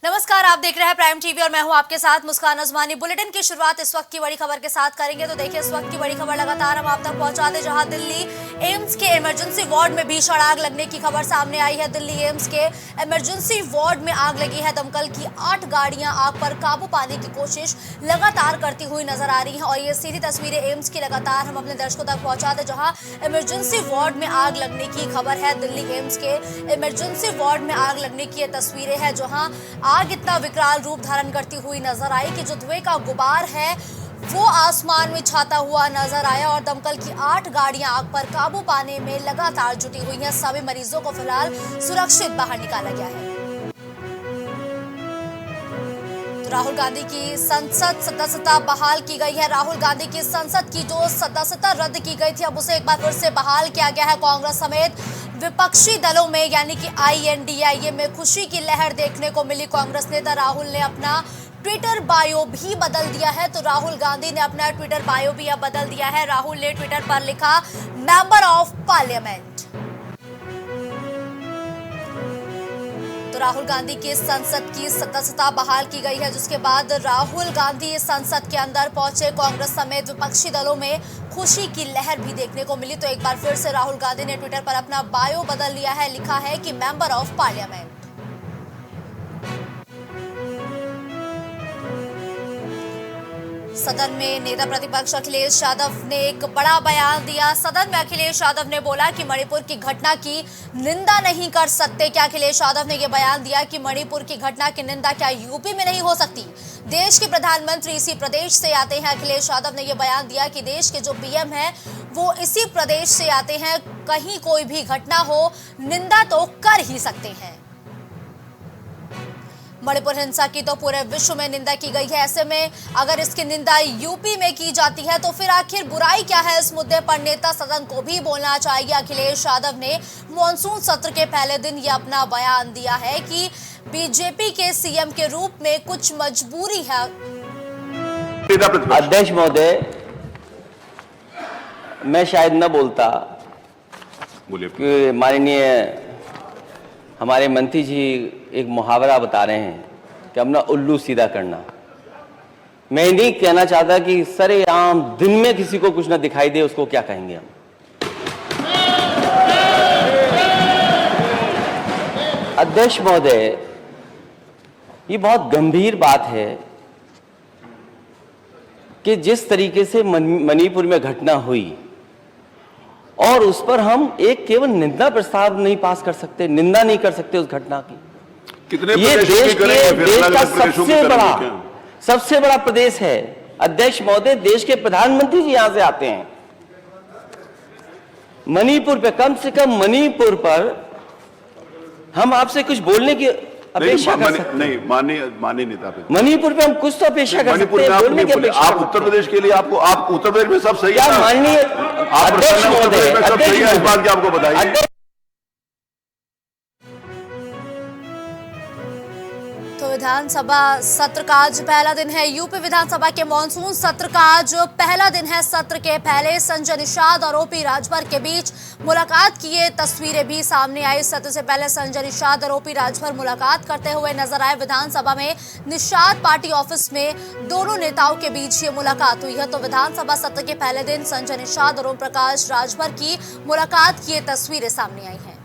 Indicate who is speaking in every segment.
Speaker 1: नमस्कार, आप देख रहे हैं प्राइम टीवी और मैं हूं आपके साथ मुस्कान अजमानी। बुलेटिन की शुरुआत इस वक्त की बड़ी खबर के साथ करेंगे। तो देखिए, इस वक्त की बड़ी खबर लगातार हम आप तक पहुंचाते, जहां दिल्ली एम्स के इमरजेंसी वार्ड में भीषण आग लगने की खबर सामने आई है। दिल्ली एम्स के इमरजेंसी वार्ड में आग लगी है। दमकल की 8 गाड़ियां आग पर काबू पाने की कोशिश लगातार करती हुई नजर आ रही है और ये सीधी तस्वीरें एम्स की लगातार हम अपने दर्शकों तक पहुंचाते, जहां इमरजेंसी वार्ड में आग लगने की खबर है। दिल्ली एम्स के इमरजेंसी वार्ड में आग लगने की ये तस्वीरें हैं, जहां आग इतना विकराल रूप धारण करती हुई नजर आई कि जो धुएं का गुबार है वो आसमान में छाता हुआ नजर आया और दमकल की 8 गाड़ियां आग पर काबू पाने में लगातार जुटी हुई हैं। सभी मरीजों को फिलहाल सुरक्षित बाहर निकाला गया है। तो राहुल गांधी की संसद सदस्यता बहाल की गई है। राहुल गांधी की संसद की जो सदस्यता रद्द की गई थी, अब उसे एक बार फिर से बहाल किया गया है। कांग्रेस समेत विपक्षी दलों में यानी कि INDIA में खुशी की लहर देखने को मिली। कांग्रेस नेता राहुल ने अपना ट्विटर बायो भी बदल दिया है। तो राहुल गांधी ने अपना ट्विटर बायो भी अब बदल दिया है। राहुल ने ट्विटर पर लिखा, मेंबर ऑफ पार्लियामेंट। तो राहुल गांधी की संसद की सदस्यता बहाल की गई है, जिसके बाद राहुल गांधी संसद के अंदर पहुंचे। कांग्रेस समेत विपक्षी दलों में खुशी की लहर भी देखने को मिली। तो एक बार फिर से राहुल गांधी ने ट्विटर पर अपना बायो बदल लिया है। लिखा है कि मेंबर ऑफ पार्लियामेंट। सदन में नेता प्रतिपक्ष अखिलेश यादव ने एक बड़ा बयान दिया। सदन में अखिलेश यादव ने बोला कि मणिपुर की घटना की निंदा नहीं कर सकते। क्या अखिलेश यादव ने यह बयान दिया कि मणिपुर की घटना की निंदा क्या यूपी में नहीं हो सकती? देश के प्रधानमंत्री इसी प्रदेश से आते हैं। अखिलेश यादव ने यह बयान दिया कि देश के जो PM हैं वो इसी प्रदेश से आते हैं। कहीं कोई भी घटना हो, निंदा तो कर ही सकते हैं। मणिपुर हिंसा की तो पूरे विश्व में निंदा की गई है। ऐसे में अगर इसकी निंदा यूपी में की जाती है तो फिर आखिर बुराई क्या है? इस मुद्दे पर नेता सदन को भी बोलना चाहिए। अखिलेश यादव ने मॉनसून सत्र के पहले दिन ये अपना बयान दिया है कि बीजेपी के CM के रूप में कुछ मजबूरी है।
Speaker 2: अध्यक्ष महोदय, मैं शायद न बोलता कि माननीय हमारे मंत्री जी एक मुहावरा बता रहे हैं कि अपना उल्लू सीधा करना। मैं नहीं कहना चाहता कि सरेआम दिन में किसी को कुछ ना दिखाई दे, उसको क्या कहेंगे हम। अध्यक्ष महोदय, ये बहुत गंभीर बात है कि जिस तरीके से मणिपुर में घटना हुई और उस पर हम एक केवल निंदा प्रस्ताव नहीं पास कर सकते, निंदा नहीं कर सकते उस घटना की।
Speaker 3: कितने
Speaker 2: ये देश का सबसे बड़ा प्रदेश है। अध्यक्ष महोदय, देश के प्रधानमंत्री जी यहां से आते हैं। मणिपुर पे, कम से कम मणिपुर पर हम आपसे कुछ बोलने की अपेक्षा कर सकते हैं।
Speaker 3: नहीं, माननीय नेता,
Speaker 2: मणिपुर पे हम कुछ तो अपेक्षा कर सकते हैं, बोलने की अपेक्षा।
Speaker 3: आप उत्तर प्रदेश के लिए आप उत्तर प्रदेश में सब सही है।
Speaker 2: क्या माननीय अध्यक्ष महोदय,
Speaker 3: सब सही है, इस बात की आपको बताइए।
Speaker 1: तो विधानसभा सत्र का आज पहला दिन है। यूपी विधानसभा के मॉनसून सत्र का आज पहला दिन है। सत्र के पहले संजय निषाद और OP राजभर के बीच मुलाकात की ये तस्वीरें भी सामने आई। सत्र से पहले संजय निषाद और OP राजभर मुलाकात करते हुए नजर आए। विधानसभा में निषाद पार्टी ऑफिस में दोनों नेताओं के बीच ये मुलाकात हुई है। तो विधानसभा सत्र के पहले दिन संजय निषाद और ओम प्रकाश राजभर की मुलाकात की ये तस्वीरें सामने आई हैं।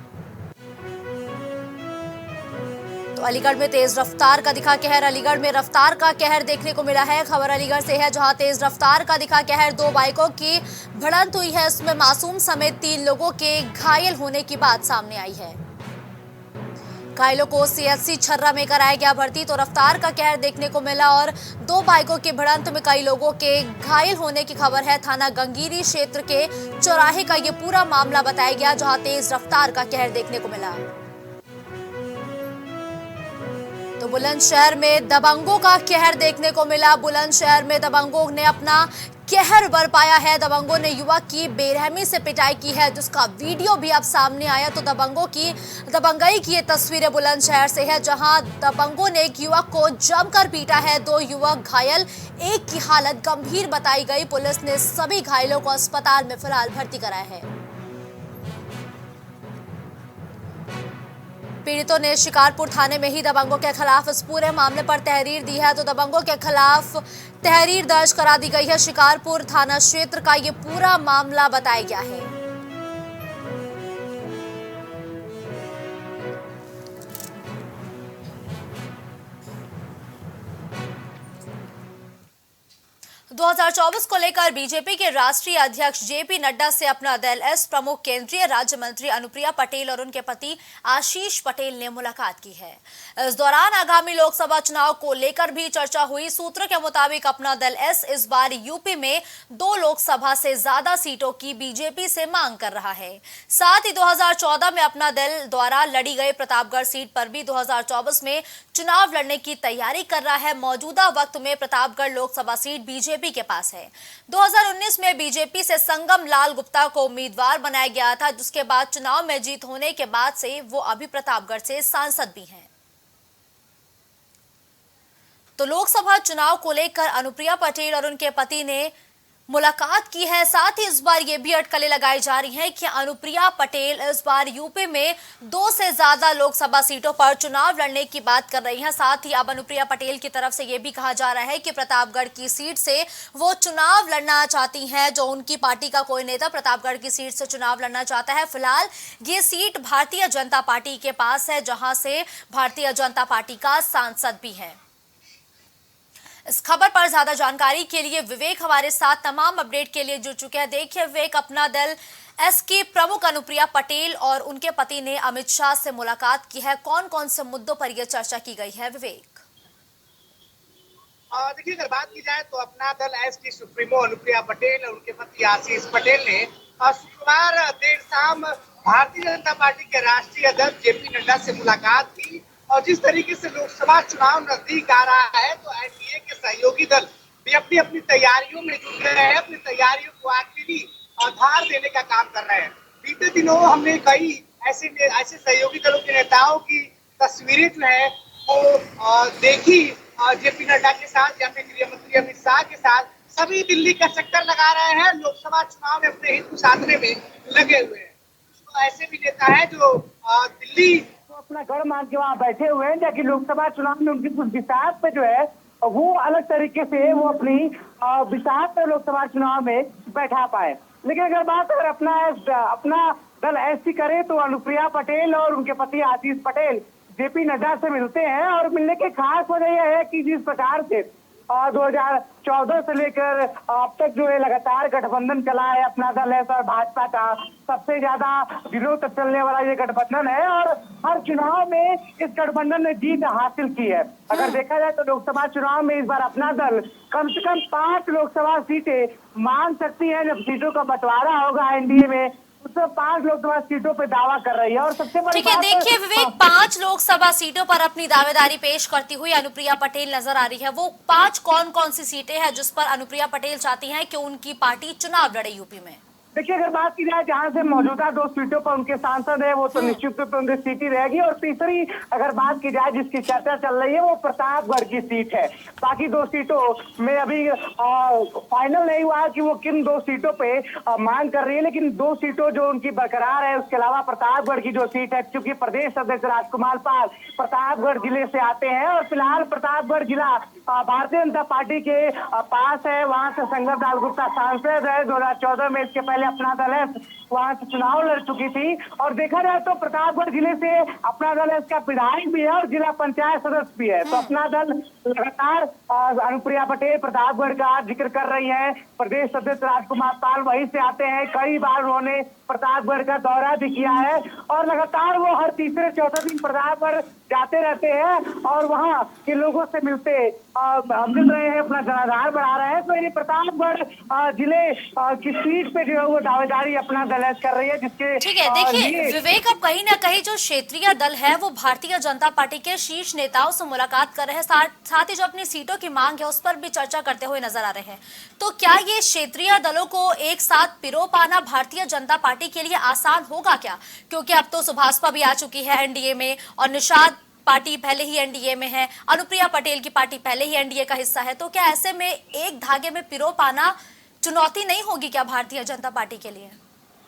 Speaker 1: तो अलीगढ़ में तेज रफ्तार का दिखा कहर। अलीगढ़ में रफ्तार का कहर देखने को मिला है। खबर अलीगढ़ से है, जहां तेज रफ्तार का दिखा कहर। 2 बाइकों की भिड़ंत हुई है। इसमें मासूम समेत 3 लोगों के घायल होने की बात सामने आई है। घायलों को CHC छर्रा में कराया गया भर्ती। तो रफ्तार का कहर देखने को मिला और 2 बाइकों की भिड़ंत में कई लोगों के घायल होने की खबर है। थाना गंगीरी क्षेत्र के चौराहे का ये पूरा मामला बताया गया, जहां तेज रफ्तार का कहर देखने को मिला। तो बुलंदशहर में दबंगों का कहर देखने को मिला। बुलंदशहर में दबंगों ने अपना कहर बरपाया है। दबंगों ने युवक की बेरहमी से पिटाई की है, जिसका वीडियो भी अब सामने आया। तो दबंगों की दबंगई की ये तस्वीरें बुलंदशहर से है, जहां दबंगों ने एक युवक को जमकर पीटा है। 2 युवक घायल, एक की हालत गंभीर बताई गई। पुलिस ने सभी घायलों को अस्पताल में फिलहाल भर्ती कराया है। पीड़ितों ने शिकारपुर थाने में ही दबंगों के खिलाफ इस पूरे मामले पर तहरीर दी है। तो दबंगों के खिलाफ तहरीर दर्ज करा दी गई है। शिकारपुर थाना क्षेत्र का ये पूरा मामला बताया गया है। 2024 को लेकर बीजेपी के राष्ट्रीय अध्यक्ष जेपी नड्डा से अपना दल एस प्रमुख केंद्रीय राज्य मंत्री अनुप्रिया पटेल और उनके पति आशीष पटेल ने मुलाकात की है। इस दौरान आगामी लोकसभा चुनाव को लेकर भी चर्चा हुई। सूत्रों के मुताबिक अपना दल एस इस बार यूपी में 2 लोकसभा से ज्यादा सीटों की बीजेपी से मांग कर रहा है। साथ ही 2014 में अपना दल द्वारा लड़ी गई प्रतापगढ़ सीट पर भी 2024 में चुनाव लड़ने की तैयारी कर रहा है। मौजूदा वक्त में प्रतापगढ़ लोकसभा सीट बीजेपी के पास है। 2019 में बीजेपी से संगम लाल गुप्ता को उम्मीदवार बनाया गया था, जिसके बाद चुनाव में जीत होने के बाद से वो अभी प्रतापगढ़ से सांसद भी हैं। तो लोकसभा चुनाव को लेकर अनुप्रिया पटेल और उनके पति ने मुलाकात की है। साथ ही इस बार ये भी अटकलें लगाई जा रही हैं कि अनुप्रिया पटेल इस बार यूपी में 2 से ज्यादा लोकसभा सीटों पर चुनाव लड़ने की बात कर रही हैं। साथ ही अब अनुप्रिया पटेल की तरफ से ये भी कहा जा रहा है कि प्रतापगढ़ की सीट से वो चुनाव लड़ना चाहती हैं। जो उनकी पार्टी का कोई नेता प्रतापगढ़ की सीट से चुनाव लड़ना चाहता है। फिलहाल ये सीट भारतीय जनता पार्टी के पास है, जहां से भारतीय जनता पार्टी का सांसद भी है। इस खबर पर ज्यादा जानकारी के लिए विवेक हमारे साथ तमाम अपडेट के लिए जुड़ चुके हैं। देखिए विवेक, अपना दल एस की प्रमुख अनुप्रिया पटेल और उनके पति ने अमित शाह से मुलाकात की है। कौन कौन से मुद्दों पर यह चर्चा की गई है विवेक?
Speaker 4: देखिए, अगर बात की जाए तो अपना दल एस की सुप्रीमो अनुप्रिया पटेल और उनके पति आशीष पटेल ने शुक्रवार देर शाम भारतीय जनता पार्टी के राष्ट्रीय अध्यक्ष जेपी नड्डा से मुलाकात की। और जिस तरीके से लोकसभा चुनाव नजदीक आ रहा है तो एनडीए के सहयोगी दल भी अपनी अपनी तैयारियों में जुट गए हैं। अपनी तैयारियों को आखिरी आधार देने का काम कर रहे हैं। बीते दिनों हमने कई ऐसे सहयोगी दलों के नेताओं की तस्वीरें जो है वो देखी जेपी नड्डा के साथ या फिर गृह मंत्री अमित शाह के साथ। सभी दिल्ली का चक्कर लगा रहे हैं, लोकसभा चुनाव में अपने हित को साधने में लगे हुए हैं। तो ऐसे भी नेता है जो दिल्ली अपना गढ़ मान के वहाँ बैठे हुए हैं, जबकि लोकसभा चुनाव में उनकी कुछ विसात पे जो है वो अलग तरीके से वो अपनी विसात पे लोकसभा चुनाव में बैठा पाए। लेकिन अगर अपना दल ऐसी करे तो अनुप्रिया पटेल और उनके पति आशीष पटेल जेपी नड्डा से मिलते हैं। और मिलने की खास वजह यह है कि जिस प्रकार से 2014 से लेकर अब तक जो है लगातार गठबंधन चला है अपना दल है और भाजपा का सबसे ज्यादा दिनों तक चलने वाला ये गठबंधन है। और हर चुनाव में इस गठबंधन ने जीत हासिल की है। अगर देखा जाए तो लोकसभा चुनाव में इस बार अपना दल कम से कम 5 लोकसभा सीटें मांग सकती है। जब सीटों का बंटवारा होगा एनडीए में तो 5 लोकसभा सीटों पर दावा कर रही है। और सबसे बड़ी
Speaker 1: ठीक है, देखिए विवेक, 5 लोकसभा सीटों पर अपनी दावेदारी पेश करती हुई अनुप्रिया पटेल नजर आ रही है। वो 5 कौन कौन सी सीटें हैं जिस पर अनुप्रिया पटेल चाहती हैं कि उनकी पार्टी चुनाव लड़े यूपी में?
Speaker 4: देखिए, अगर बात की जाए जहां से मौजूदा 2 सीटों पर उनके सांसद है वो तो निश्चित रूप से उनकी सीट ही रहेगी। और तीसरी अगर बात की जाए जिसकी चर्चा चल रही है वो प्रतापगढ़ की सीट है। बाकी 2 सीटों में अभी फाइनल नहीं हुआ कि वो किन 2 सीटों पे मांग कर रही है। लेकिन 2 सीटों जो उनकी बरकरार है। उसके अलावा प्रतापगढ़ की जो सीट है, क्योंकि प्रदेश अध्यक्ष राजकुमार पाल प्रतापगढ़ जिले से आते हैं और फिलहाल प्रतापगढ़ जिला भारतीय जनता पार्टी के पास है। वहां से संगम लाल गुप्ता सांसद है। 2014 में इसके पहले अपना दल है वहां से चुनाव लड़ चुकी थी। और देखा जाए तो प्रतापगढ़ जिले से अपना दल है इसका विधायक भी है और जिला पंचायत सदस्य भी है। तो अपना दल लगातार अनुप्रिया पटेल प्रतापगढ़ का जिक्र कर रही है। प्रदेश अध्यक्ष राजकुमार पाल वहीं से आते हैं। कई बार उन्होंने प्रतापगढ़ का दौरा भी किया है और लगातार वो हर तीसरे चौथे दिन प्रतापगढ़ जाते रहते हैं और वहाँ के लोगों से मिल रहे हैं, अपना जनाधार बढ़ा रहे हैं। तो ये प्रतापगढ़ जिले की सीट पे जो है वो दावेदारी अपना दल कर रही है। जिसके
Speaker 1: ठीक है, देखिए विवेक, अब कहीं ना कहीं जो क्षेत्रीय दल है वो भारतीय जनता पार्टी के शीर्ष नेताओं से मुलाकात कर रहे हैं। साथ ही जो अपनी सीटों की मांग है उस पर भी चर्चा करते हुए नजर आ रहे हैं। तो क्या ये क्षेत्रीय दलों को एक साथ पिरो पाना भारतीय जनता पार्टी के लिए आसान होगा क्या? क्योंकि अब तो सुभाषपा भी आ चुकी है एनडीए में और निषाद पार्टी पहले ही एनडीए में है, अनुप्रिया पटेल की पार्टी पहले ही एनडीए का हिस्सा है। तो क्या ऐसे में एक धागे में पिरो पाना चुनौती नहीं होगी क्या भारतीय जनता पार्टी के लिए?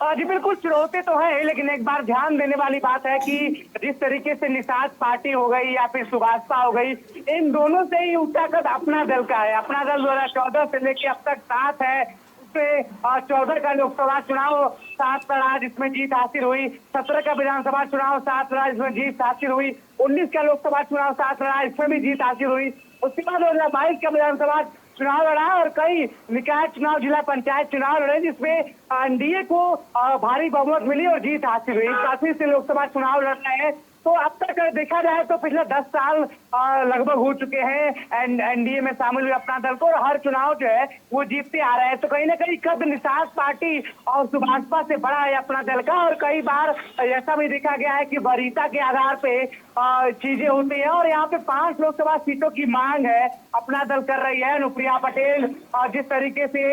Speaker 5: जी बिल्कुल, चुनौती तो है, लेकिन एक बार ध्यान देने वाली बात है कि जिस तरीके से निषाद पार्टी हो गई या फिर सुभाषपा हो गई, इन दोनों से ही उत्तराखंड अपना दल का है। अपना दल 2014 से लेके अब तक साथ है। उससे 14 का लोकसभा चुनाव 7 लड़ा, जिसमें जीत हासिल हुई। 17 का विधानसभा चुनाव 7 लड़ा, जिसमें जीत हासिल हुई। 19 का लोकसभा चुनाव 7 लड़ा, इसमें भी जीत हासिल हुई। उसके बाद 2022 का विधानसभा चुनाव लड़ा और कई निकाय चुनाव, जिला पंचायत चुनाव लड़े, जिसमें एनडीए को भारी बहुमत मिली और जीत हासिल हुई। काफी से लोकसभा चुनाव लड़ रहे हैं। तो अब तक देखा जाए तो पिछले 10 साल लगभग हो चुके हैं एनडीए में शामिल हुए अपना दल को, और हर चुनाव जो है वो जीतते आ रहे हैं। तो कहीं ना कहीं कद निषाद पार्टी और सुभाषपा से बड़ा है अपना दल का, और कई बार ऐसा भी देखा गया है कि वरीयता के आधार पे चीजें होती है। और यहाँ पे 5 लोकसभा सीटों की मांग है अपना दल कर रही है। अनुप्रिया पटेल जिस तरीके से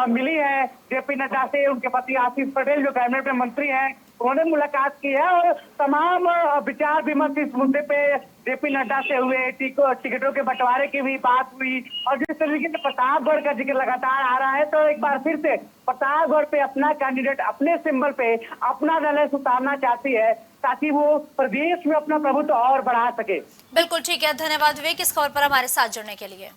Speaker 5: मिली है जेपी नड्डा से, उनके पति आशीष पटेल जो कैबिनेट में मंत्री हैं, उन्होंने मुलाकात की है और तमाम विचार विमर्श इस मुद्दे पे जेपी नड्डा से हुए। टिकटों के बंटवारे की भी बात हुई, और जिस तरीके से प्रतापगढ़ का जिक्र लगातार आ रहा है, तो एक बार फिर से प्रतापगढ़ पे अपना कैंडिडेट अपने सिंबल पे अपना दल उतारना चाहती है, ताकि वो प्रदेश में अपना प्रभुत्व और बढ़ा सके।
Speaker 1: बिल्कुल ठीक है, धन्यवाद विवेक इस खबर पर हमारे साथ जुड़ने के लिए।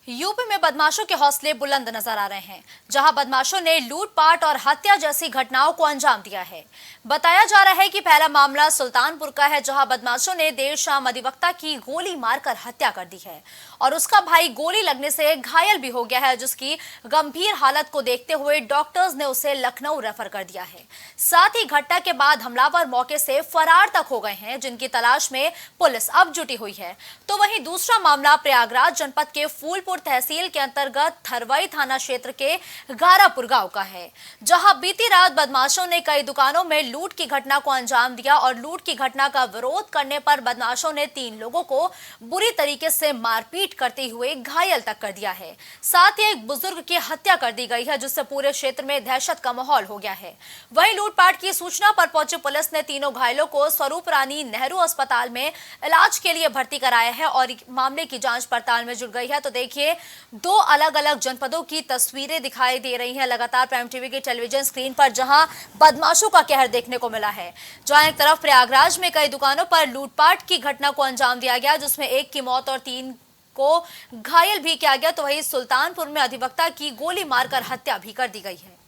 Speaker 1: यूपी में बदमाशों के हौसले बुलंद नजर आ रहे हैं, जहां बदमाशों ने लूटपाट और हत्या जैसी घटनाओं को अंजाम दिया है। बताया जा रहा है कि पहला मामला सुल्तानपुर का है, जहां बदमाशों ने देर शाम अधिवक्ता की गोली मारकर हत्या कर दी है और उसका भाई गोली लगने से घायल भी हो गया है, जिसकी गंभीर हालत को देखते हुए डॉक्टर्स ने उसे लखनऊ रेफर कर दिया है। साथ ही घटना के बाद हमलावर मौके से फरार तक हो गए हैं, जिनकी तलाश में पुलिस अब जुटी हुई है। तो वहीं दूसरा मामला प्रयागराज जनपद के फूलपुर तहसील के अंतर्गत थरवई थाना क्षेत्र के गारापुर गांव का है, जहां बीती रात बदमाशों ने कई दुकानों में लूट की घटना को अंजाम दिया और लूट की घटना का विरोध करने पर बदमाशों ने 3 लोगों को बुरी तरीके से मारपीट करते हुए घायल तक कर दिया है। साथ ही एक बुजुर्ग की हत्या कर दी गई है, जिससे पूरे क्षेत्र में दहशत का माहौल हो गया है। वहीं लूटपाट की सूचना पर पहुंची पुलिस ने तीनों घायलों को स्वरूप रानी नेहरू अस्पताल में इलाज के लिए भर्ती कराया है और मामले की जांच पड़ताल में जुट गई है। तो देखिए 2 अलग अलग जनपदों की तस्वीरें दिखाई दे रही हैं लगातार प्राइम टीवी की टेलीविजन स्क्रीन पर, जहां बदमाशों का कहर देखने को मिला है। जहां एक तरफ प्रयागराज में कई दुकानों पर लूटपाट की घटना को अंजाम दिया गया, जिसमें 1 की मौत और 3 को घायल भी किया गया, तो वहीं सुल्तानपुर में अधिवक्ता की गोली मारकर हत्या भी कर दी गई है।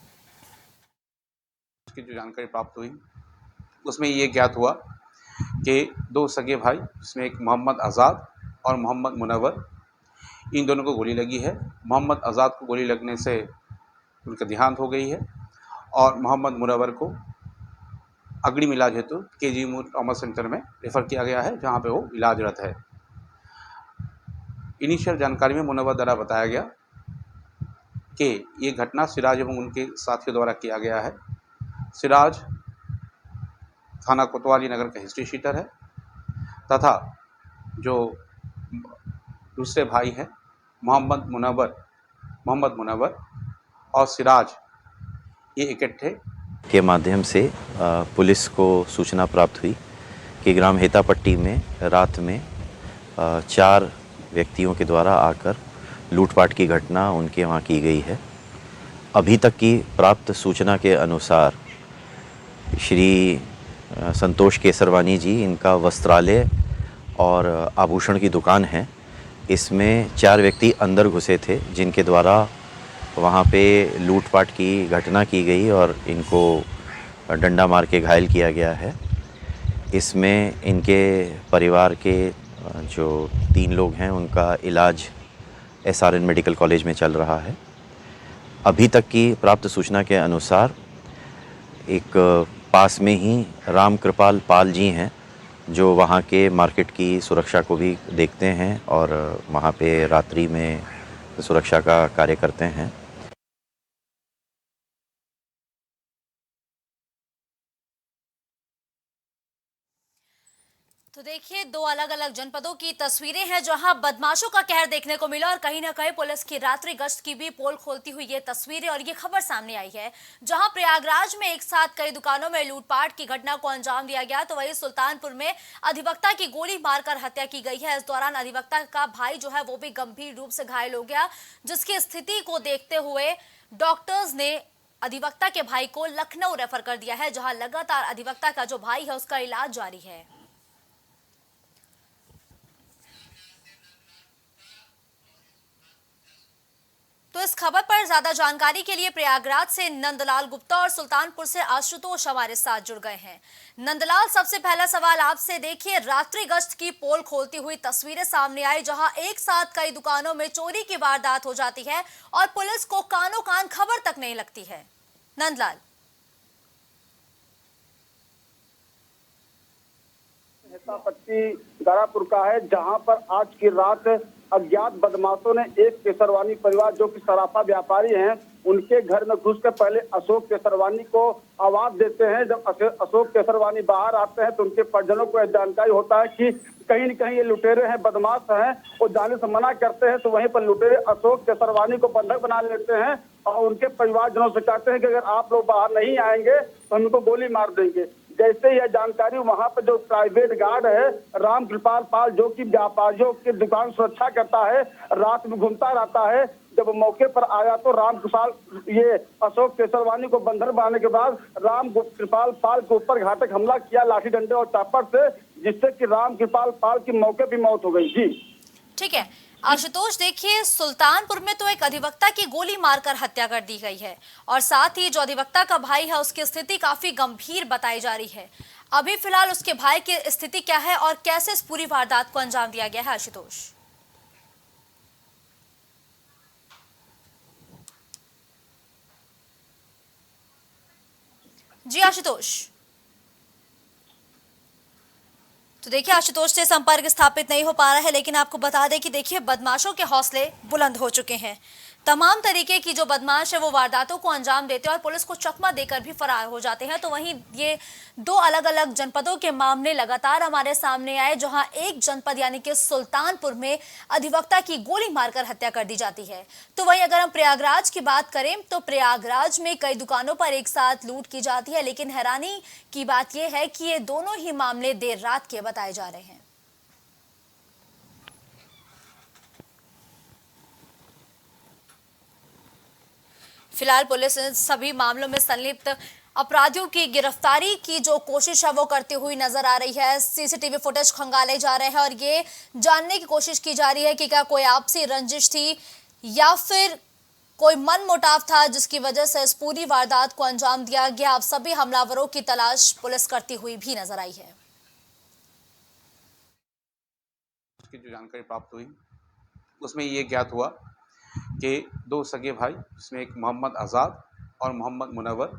Speaker 6: की जो जानकारी प्राप्त हुई उसमें ये ज्ञात हुआ कि 2 सगे भाई, जिसमें एक मोहम्मद आज़ाद और मोहम्मद मुनव्वर, इन दोनों को गोली लगी है। मोहम्मद आज़ाद को गोली लगने से उनका देहांत हो गई है और मोहम्मद मुनव्वर को अग्रिम इलाज हेतु केजी मूर ट्रॉमा सेंटर में रेफ़र किया गया है, जहां पे वो इलाजरत है। इनिशियल जानकारी में मुनव्वर द्वारा बताया गया कि ये घटना सिराज एवं उनके साथियों द्वारा किया गया है। सिराज थाना कोतवाली नगर का हिस्ट्री शीटर है तथा जो दूसरे भाई हैं मोहम्मद मुनव्वर और सिराज, ये इकट्ठे
Speaker 7: के माध्यम से पुलिस को सूचना प्राप्त हुई कि ग्राम हेतापट्टी में रात में 4 व्यक्तियों के द्वारा आकर लूटपाट की घटना उनके वहाँ की गई है। अभी तक की प्राप्त सूचना के अनुसार श्री संतोष केसरवानी जी, इनका वस्त्रालय और आभूषण की दुकान है। इसमें 4 व्यक्ति अंदर घुसे थे, जिनके द्वारा वहाँ पे लूटपाट की घटना की गई और इनको डंडा मार के घायल किया गया है। इसमें इनके परिवार के जो 3 लोग हैं, उनका इलाज SRN मेडिकल कॉलेज में चल रहा है। अभी तक की प्राप्त सूचना के अनुसार एक पास में ही राम कृपाल पाल जी हैं, जो वहाँ के मार्केट की सुरक्षा को भी देखते हैं और वहाँ पे रात्रि में सुरक्षा का कार्य करते हैं।
Speaker 1: तो देखिए, दो अलग अलग जनपदों की तस्वीरें हैं जहां बदमाशों का कहर देखने को मिला और कहीं ना कहीं पुलिस की रात्रि गश्त की भी पोल खोलती हुई ये तस्वीरें और ये खबर सामने आई है। जहां प्रयागराज में एक साथ कई दुकानों में लूटपाट की घटना को अंजाम दिया गया, तो वहीं सुल्तानपुर में अधिवक्ता की गोली मारकर हत्या की गई है। इस दौरान अधिवक्ता का भाई जो है वो भी गंभीर रूप से घायल हो गया, जिसकी स्थिति को देखते हुए डॉक्टर्स ने अधिवक्ता के भाई को लखनऊ रेफर कर दिया है, जहां लगातार अधिवक्ता का जो भाई है उसका इलाज जारी है। तो इस खबर पर ज्यादा जानकारी के लिए प्रयागराज से नंदलाल गुप्ता और सुल्तानपुर से आशुतोष हमारे साथ जुड़ गए हैं। नंदलाल, सबसे पहला सवाल आपसे, देखिए रात्रि गश्त की पोल खोलती हुई तस्वीरें सामने आई जहां एक साथ कई दुकानों में चोरी की वारदात हो जाती है और पुलिस को कानों कान खबर तक नहीं लगती है। नंदलाल।
Speaker 8: पट्टी दारापुर का है, जहां पर आज की रात अज्ञात बदमाशों ने एक केसरवानी परिवार जो कि सराफा व्यापारी हैं, उनके घर में घुसकर पहले अशोक केसरवानी को आवाज देते हैं। जब अशोक केसरवानी बाहर आते हैं तो उनके परिजनों को यह जानकारी होता है कि कहीं न कहीं ये लुटेरे हैं, बदमाश हैं, वो जाने से मना करते हैं। तो वहीं पर लुटेरे अशोक केसरवानी को बंधक बना लेते हैं और उनके परिवारजनों से कहते हैं कि अगर आप लोग बाहर नहीं आएंगे तो हम इनको गोली मार देंगे। जैसे यह जानकारी वहां पर जो प्राइवेट गार्ड है राम कृपाल पाल, जो कि व्यापारियों की दुकान सुरक्षा करता है, रात में घूमता रहता है, जब मौके पर आया तो राम कृपाल ये अशोक केसरवानी को बंधन बनाने के बाद राम कृपाल पाल के ऊपर घातक हमला किया लाठी डंडे और चापड़ से, जिससे कि राम कृपाल पाल की मौके पर मौत हो गई। जी
Speaker 1: ठीक है आशुतोष, देखिए सुल्तानपुर में तो एक अधिवक्ता की गोली मारकर हत्या कर दी गई है और साथ ही जो अधिवक्ता का भाई है उसकी स्थिति काफी गंभीर बताई जा रही है। अभी फिलहाल उसके भाई की स्थिति क्या है और कैसे इस पूरी वारदात को अंजाम दिया गया है? आशुतोष। जी आशुतोष। तो देखिए आशुतोष से संपर्क स्थापित नहीं हो पा रहा है, लेकिन आपको बता दें कि देखिए बदमाशों के हौसले बुलंद हो चुके हैं। तमाम तरीके की जो बदमाश है वो वारदातों को अंजाम देते हैं और पुलिस को चकमा देकर भी फरार हो जाते हैं। तो वहीं ये दो अलग अलग जनपदों के मामले लगातार हमारे सामने आए, जहां एक जनपद यानी कि सुल्तानपुर में अधिवक्ता की गोली मारकर हत्या कर दी जाती है। तो वहीं अगर हम प्रयागराज की बात करें तो प्रयागराज में कई दुकानों पर एक साथ लूट की जाती है, लेकिन हैरानी की बात यह है कि ये दोनों ही मामले देर रात के बताए जा रहे हैं। फिलहाल पुलिस इन सभी मामलों में संलिप्त अपराधियों की गिरफ्तारी की जो कोशिश है वो करती हुई नजर आ रही है। सीसीटीवी फुटेज खंगाले जा रहे हैं और ये जानने की कोशिश की जा रही है कि क्या कोई आपसी रंजिश थी या फिर कोई मनमुटाव था जिसकी वजह से इस पूरी वारदात को अंजाम दिया गया। अब सभी हमलावरों की तलाश पुलिस करती हुई भी नजर आई है।
Speaker 6: उसकी जो जानकारी प्राप्त हुई उसमें ये ज्ञात हुआ कि दो सगे भाई, जिसमें एक मोहम्मद आज़ाद और मोहम्मद मुनव्वर,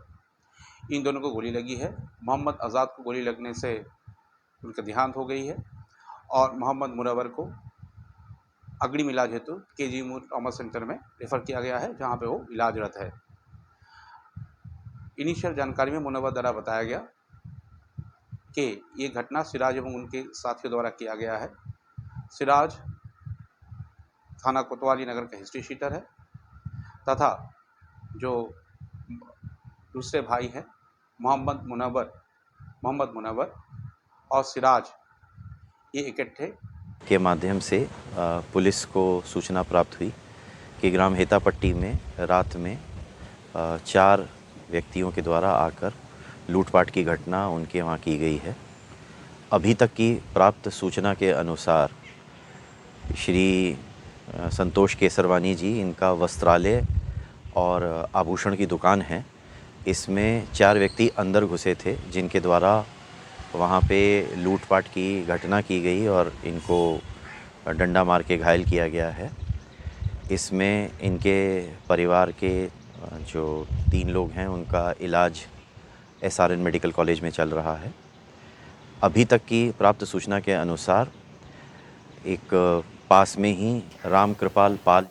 Speaker 6: इन दोनों को गोली लगी है। मोहम्मद आज़ाद को गोली लगने से उनका देहांत हो गई है और मोहम्मद मुनव्वर को अग्रिम इलाज हेतु केजी मूर ट्रॉमा सेंटर में रेफ़र किया गया है, जहां पे वो इलाजरत है। इनिशियल जानकारी में मुनव्वर द्वारा बताया गया कि ये घटना सिराज एवं उनके साथियों द्वारा किया गया है। सिराज थाना कोतवाली नगर का हिस्ट्री शीटर है तथा जो दूसरे भाई हैं मोहम्मद मुनव्वर और सिराज, ये इकट्ठे
Speaker 7: के माध्यम से पुलिस को सूचना प्राप्त हुई कि ग्राम हेतापट्टी में रात में 4 व्यक्तियों के द्वारा आकर लूटपाट की घटना उनके वहाँ की गई है। अभी तक की प्राप्त सूचना के अनुसार श्री संतोष केसरवानी जी, इनका वस्त्रालय और आभूषण की दुकान है। इसमें 4 व्यक्ति अंदर घुसे थे जिनके द्वारा वहाँ पे लूटपाट की घटना की गई और इनको डंडा मार के घायल किया गया है। इसमें इनके परिवार के जो 3 लोग हैं उनका इलाज SRN मेडिकल कॉलेज में चल रहा है। अभी तक की प्राप्त सूचना के अनुसार एक पास में ही राम कृपाल पाल।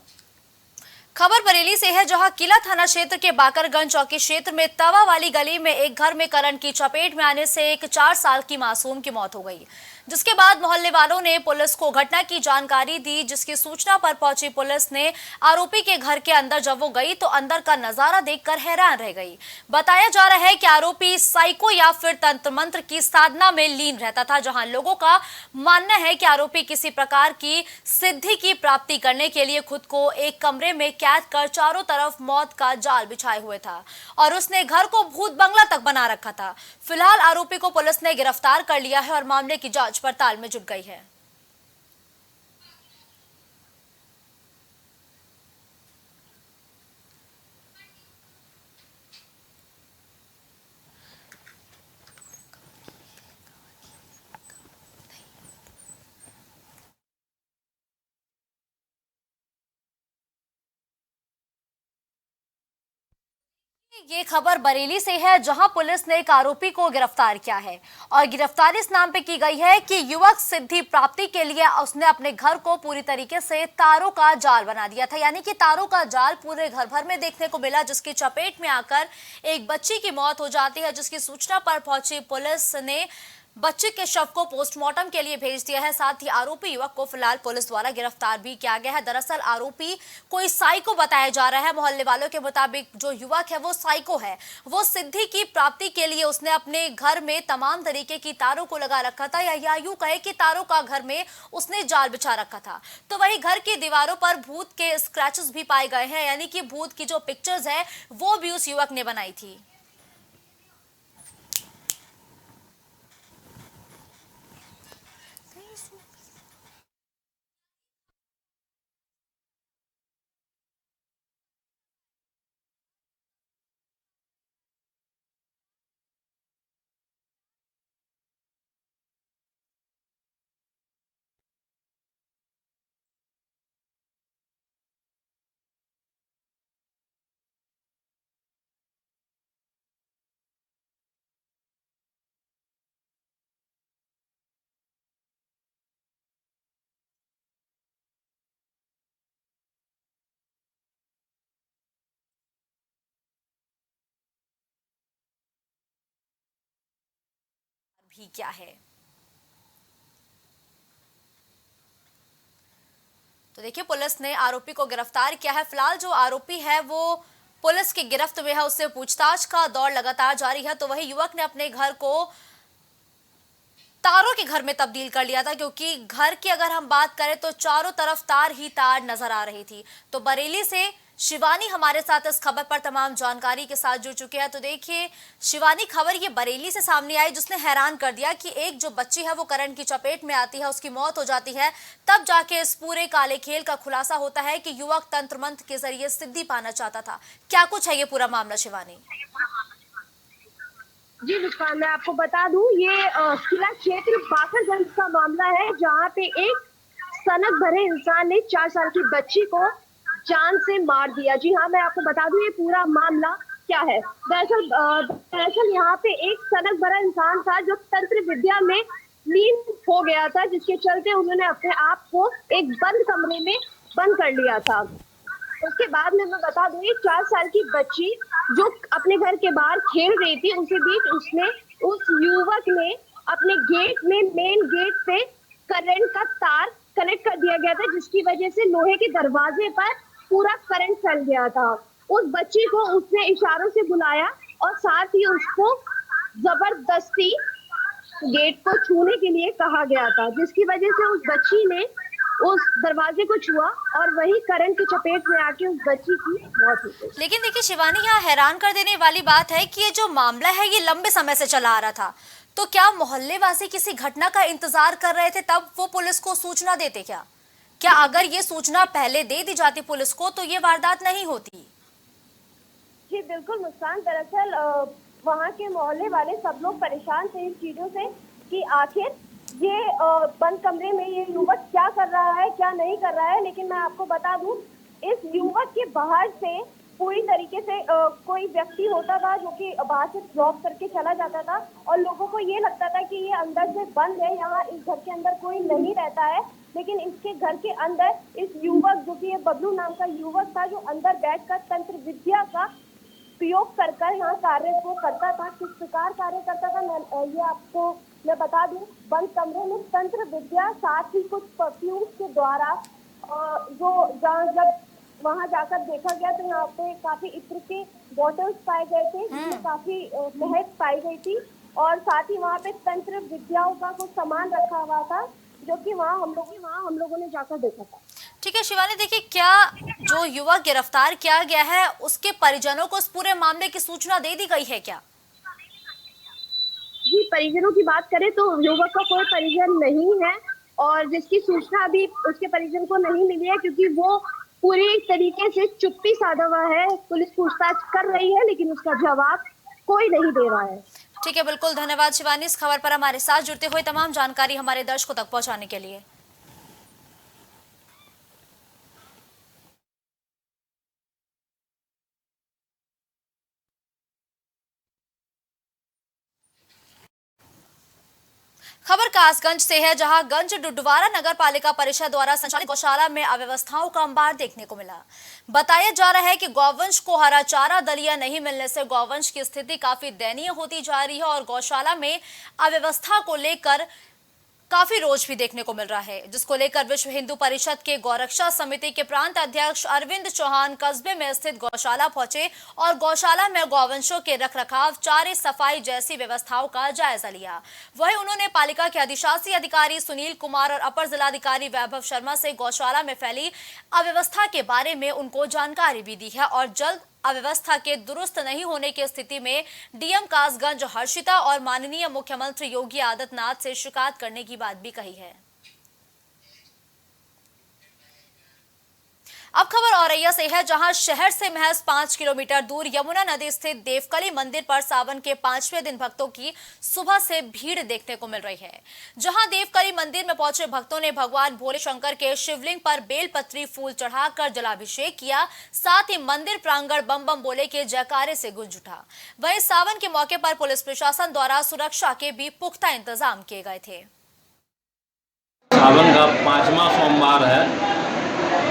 Speaker 1: खबर बरेली से है, जहां किला थाना क्षेत्र के बाकरगंज चौकी क्षेत्र में तवा वाली गली में एक घर में करंट की चपेट में आने से एक 4 साल की मासूम की मौत हो गई। जिसके बाद मोहल्ले वालों ने पुलिस को घटना की जानकारी दी, जिसकी सूचना पर पहुंची पुलिस ने आरोपी के घर के अंदर जब वो गई तो अंदर का नजारा देखकर हैरान रह गई। बताया जा रहा है कि आरोपी साइको या फिर तंत्र मंत्र की साधना में लीन रहता था, जहां लोगों का मानना है कि आरोपी किसी प्रकार की सिद्धि की प्राप्ति करने के लिए खुद को एक कमरे में कैद कर चारों तरफ मौत का जाल बिछाए हुए था और उसने घर को भूत बंगला तक बना रखा था। फिलहाल आरोपी को पुलिस ने गिरफ्तार कर लिया है और मामले की जांच पड़ताल में जुट गई है। ये खबर बरेली से है, जहां पुलिस ने एक आरोपी को गिरफ्तार किया है और गिरफ्तारी इस नाम पे की गई है कि युवक सिद्धि प्राप्ति के लिए उसने अपने घर को पूरी तरीके से तारों का जाल बना दिया था। यानी कि तारों का जाल पूरे घर भर में देखने को मिला, जिसकी चपेट में आकर एक बच्ची की मौत हो जाती है, जिसकी सूचना पर पहुंची पुलिस ने बच्चे के शव को पोस्टमार्टम के लिए भेज दिया है। साथ ही आरोपी युवक को फिलहाल पुलिस द्वारा गिरफ्तार भी किया गया है। दरअसल आरोपी कोई साइको बताया जा रहा है। मोहल्ले वालों के मुताबिक जो युवक है वो साइको है। वो सिद्धि की प्राप्ति के लिए उसने अपने घर में तमाम तरीके की तारों को लगा रखा था, या यूं कहे कि तारों का घर में उसने जाल बिछा रखा था। तो वही घर की दीवारों पर भूत के स्क्रैचेस भी पाए गए हैं, यानी कि भूत की जो पिक्चर्स है वो भी उस युवक ने बनाई थी। भी क्या है, तो देखिए पुलिस ने आरोपी को गिरफ्तार किया है। फिलहाल जो आरोपी है वो पुलिस की गिरफ्त में है, उससे पूछताछ का दौर लगातार जारी है। तो वही युवक ने अपने घर को तारों के घर में तब्दील कर लिया था, क्योंकि घर की अगर हम बात करें तो चारों तरफ तार ही तार नजर आ रही थी। तो बरेली से शिवानी हमारे साथ इस खबर पर तमाम जानकारी के साथ जुड़ चुके हैं। तो देखिए शिवानी, खबर ये बरेली से सामने आई जिसने हैरान कर दिया कि एक जो बच्ची है वो करंट की चपेट में आती है, उसकी मौत हो जाती है। तब जाके इस पूरे काले खेल का खुलासा होता है कि युवक तंत्र मंत्र के जरिए सिद्धि पाना चाहता था। क्या कुछ है ये पूरा मामला शिवानी?
Speaker 9: जी मुस्कान, मैं आपको बता दूं, ये किला क्षेत्र बाकरगंज का मामला है, जहां पे एक सनक भरे इंसान ने 4 साल की बच्ची को जान से मार दिया। जी हाँ, मैं आपको बता दूं ये पूरा मामला क्या है। दरअसल यहाँ पे एक सनक भरा इंसान था जो तंत्र विद्या में लीन हो गया था, जिसके चलते उन्होंने अपने आप को एक बंद कमरे में बंद कर लिया था। उसके बाद में मैं बता दूं, 4 साल की बच्ची जो अपने घर के बाहर खेल रही थी, उसी बीच उस युवक ने अपने गेट में, मेन गेट पे करंट का तार कनेक्ट कर दिया गया था, जिसकी वजह से लोहे के दरवाजे पर पूरा करंट फैल गया था। उस बच्ची को उसने इशारों से बुलाया और साथ ही उसको जबरदस्ती गेट को छूने के लिए कहा गया था, जिसकी वजह से उस बच्ची ने उस दरवाजे को छुआ और वही करंट की चपेट में आके उस बच्ची की मौत हो गई।
Speaker 1: लेकिन देखिए शिवानी, यहाँ हैरान कर देने वाली बात है कि ये जो मामला है ये लंबे समय से चला आ रहा था। तो क्या मोहल्ले वासी किसी घटना का इंतजार कर रहे थे तब वो पुलिस को सूचना देते? क्या अगर ये सूचना पहले दे दी जाती पुलिस को तो ये वारदात नहीं होती?
Speaker 9: जी बिल्कुल मुस्कान, दरअसल वहाँ के मोहल्ले वाले सब लोग परेशान थे इस चीजों से कि आखिर ये बंद कमरे में ये युवक क्या कर रहा है, क्या नहीं कर रहा है। लेकिन मैं आपको बता दूं, इस युवक के बाहर से पूरी तरीके से कोई व्यक्ति होता था जो कि बाहर से ड्रॉप करके चला जाता था और लोगों को ये लगता था कि ये अंदर से बंद है, यहाँ इस घर के अंदर कोई नहीं रहता है। लेकिन इसके घर के अंदर इस युवक, जो कि ये बबलू नाम का युवक था, जो अंदर बैठकर तंत्र विद्या का प्रयोग कर यहाँ कार्य को करता था। किस प्रकार कार्य करता था मैं ये आपको मैं बता दूं, बंद कमरे में तंत्र विद्या साथ ही कुछ परफ्यूम्स के द्वारा जब वहां जाकर देखा गया तो यहाँ पे काफी इत्र के बॉटल्स पाए गए थे, जिसमें काफी महक पाई गई थी और साथ ही वहाँ पे तंत्र विद्याओं का कुछ सामान रखा हुआ था, जो कि वहाँ हम लोगों ने जाकर देखा था।
Speaker 1: ठीक है शिवानी, देखिए क्या जो युवक गिरफ्तार किया गया है उसके परिजनों को इस पूरे मामले की सूचना दे दी गई है क्या?
Speaker 9: जी, परिजनों की बात करें तो युवक का कोई परिजन नहीं है और जिसकी सूचना अभी उसके परिजन को नहीं मिली है, क्योंकि वो पूरी तरीके से चुप्पी साधा हुआ है। पुलिस पूछताछ कर रही है लेकिन उसका जवाब कोई नहीं दे रहा है।
Speaker 1: ठीक है, बिल्कुल धन्यवाद शिवानी इस खबर पर हमारे साथ जुड़ते हुए तमाम जानकारी हमारे दर्शकों तक पहुंचाने के लिए। खबर कासगंज से है, जहां गंज डुडवारा नगर पालिका परिषद द्वारा संचालित गौशाला में अव्यवस्थाओं का अंबार देखने को मिला। बताया जा रहा है कि गौवंश को हरा चारा दलिया नहीं मिलने से गौवंश की स्थिति काफी दयनीय होती जा रही है और गौशाला में अव्यवस्था को लेकर काफी रोष भी देखने को मिल रहा है, जिसको लेकर विश्व हिंदू परिषद के गौरक्षा समिति के प्रांत अध्यक्ष अरविंद चौहान कस्बे में स्थित गौशाला पहुंचे और गौशाला में गौवंशों के रखरखाव, चारे, सफाई जैसी व्यवस्थाओं का जायजा लिया। वहीं उन्होंने पालिका के अधिशासी अधिकारी सुनील कुमार और अपर जिलाधिकारी वैभव शर्मा से गौशाला में फैली अव्यवस्था के बारे में उनको जानकारी भी दी है और जल्द अव्यवस्था के दुरुस्त नहीं होने की स्थिति में डीएम कासगंज हर्षिता और माननीय मुख्यमंत्री योगी आदित्यनाथ से शिकायत करने की बात भी कही है। अब खबर औरैया से है, जहां शहर से महज 5 किलोमीटर दूर यमुना नदी स्थित देवकली मंदिर पर सावन के 5वें दिन भक्तों की सुबह से भीड़ देखने को मिल रही है। जहां देवकली मंदिर में पहुंचे भक्तों ने भगवान भोले शंकर के शिवलिंग पर बेलपत्री फूल चढ़ाकर जलाभिषेक किया, साथ ही मंदिर प्रांगण बम बम बोले के जयकारे से गूंज उठा। वहीं सावन के मौके पर पुलिस प्रशासन द्वारा सुरक्षा के भी पुख्ता इंतजाम किए गए थे।
Speaker 10: सावन का 5वां सोमवार है,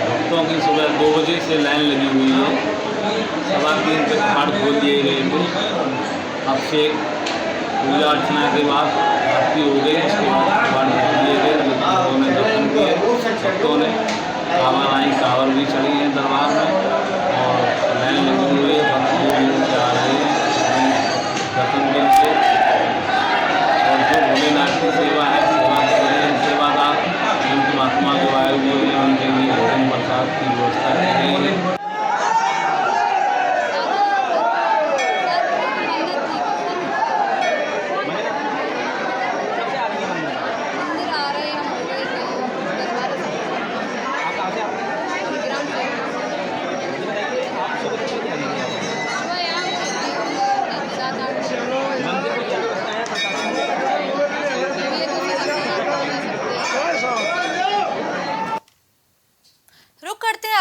Speaker 10: भक्तों की सुबह 2 बजे से लाइन लगी हुई है। 3:15 तक घाट खोल दिए गए थे। अभिषेक पूजा अर्चना के बाद आरती हो गई, उसके बाद घाट खोल दिए गए। भक्तों ने दर्शन किए, भक्तों ने कांवर आई, कांवर भी चढ़ी है दरबार में और लाइन लगी हुई है। भक्त दूर से आ रहे हैं दर्शन के लिए और जो भोलेनाथ की सेवा है, सेवा कर रहे हैं सेवादार, जिनकी महात्मा जो आए हुए हैं उनके लिए भोजन प्रसाद की व्यवस्था की गई है।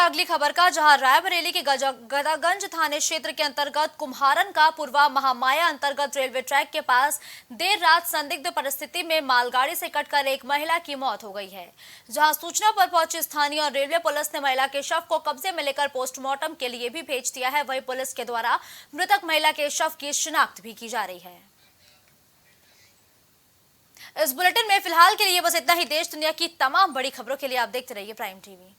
Speaker 1: अगली खबर का, जहां रायबरेली के गदागंज थाने क्षेत्र के अंतर्गत कुम्हारन का पूर्वा महामाया अंतर्गत रेलवे ट्रैक के पास देर रात संदिग्ध परिस्थिति में मालगाड़ी से कटकर एक महिला की मौत हो गई है। जहां सूचना पर पहुंची स्थानीय और रेलवे पुलिस ने महिला के शव को कब्जे में लेकर पोस्टमार्टम के लिए भी भेज दिया है। वहीं पुलिस के द्वारा मृतक महिला के शव की शिनाख्त भी की जा रही है। इस बुलेटिन में फिलहाल के लिए बस इतना ही। देश दुनिया की तमाम बड़ी खबरों के लिए आप देखते रहिए प्राइम टीवी।